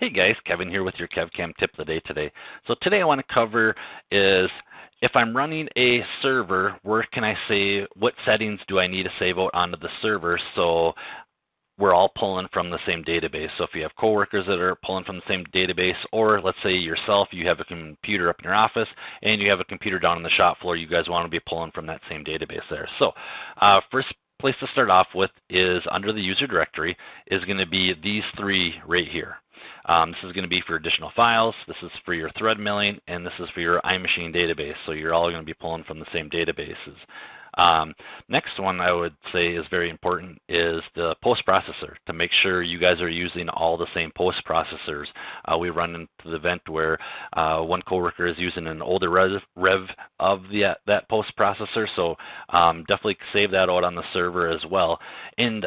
Hey guys, Kevin here with your KevCAM tip of the day today. So today I want to cover is if I'm running a server, where can I save, what settings do I need to save out onto the server so we're all pulling from the same database. So if you have coworkers that are pulling from the same database, or let's say yourself, you have a computer up in your office and you have a computer down on the shop floor, you guys want to be pulling from that same database there. So first place to start off with is under the user directory is going to be these three right here. This is going to be for additional files, this is for your thread milling, and this is for your iMachine database. So you're all going to be pulling from the same databases. Next one I would say is very important is the post processor, to make sure you guys are using all the same post processors. We run into the event where one coworker is using an older rev of that post processor, so definitely save that out on the server as well. And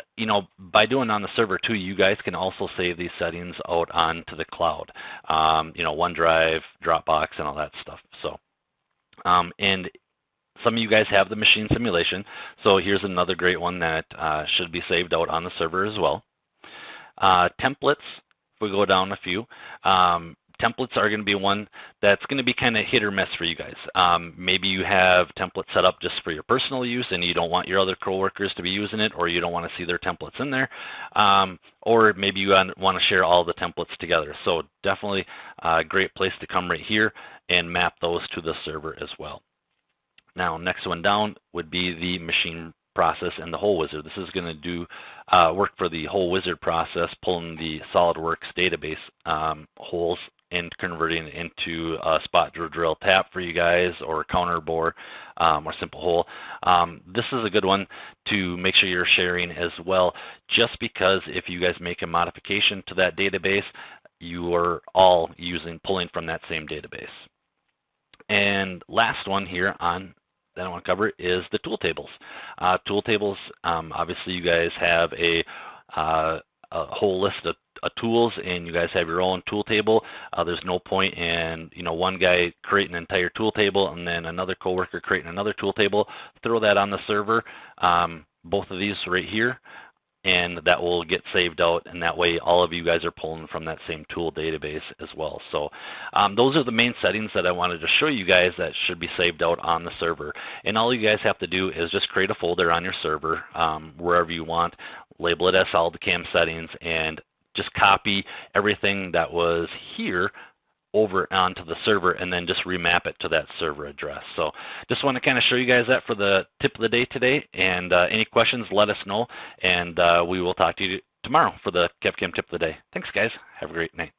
by doing on the server too, you guys can also save these settings out onto the cloud, OneDrive, Dropbox, and all that stuff. So and some of you guys have the machine simulation, so here's another great one that should be saved out on the server as well. Templates, if we go down a few, templates are going to be one that's going to be kind of hit or miss for you guys. Maybe you have templates set up just for your personal use and you don't want your other coworkers to be using it, or you don't want to see their templates in there, or maybe you want to share all the templates together. So definitely a great place to come right here and map those to the server as well. Now, next one down would be the machine process and the whole wizard. This is going to do work for the whole wizard process, pulling the SolidWorks database holes and converting it into a spot drill tap for you guys, or counter bore, or simple hole. This is a good one to make sure you're sharing as well, just because if you guys make a modification to that database, you are all pulling from that same database. And last one here on that I want to cover is the tool tables. Tool tables, obviously you guys have a whole list of tools, and you guys have your own tool table. There's no point in one guy creating an entire tool table and then another coworker creating another tool table. Throw that on the server, both of these right here, and that will get saved out, and that way all of you guys are pulling from that same tool database as well. So those are the main settings that I wanted to show you guys that should be saved out on the server. And all you guys have to do is just create a folder on your server, wherever you want, label it as SolidCAM settings, and just copy everything that was here over onto the server, and then just remap it to that server address. So just want to kind of show you guys that for the tip of the day today, and any questions, let us know, and we will talk to you tomorrow for the KevCAM tip of the day. Thanks guys, have a great night.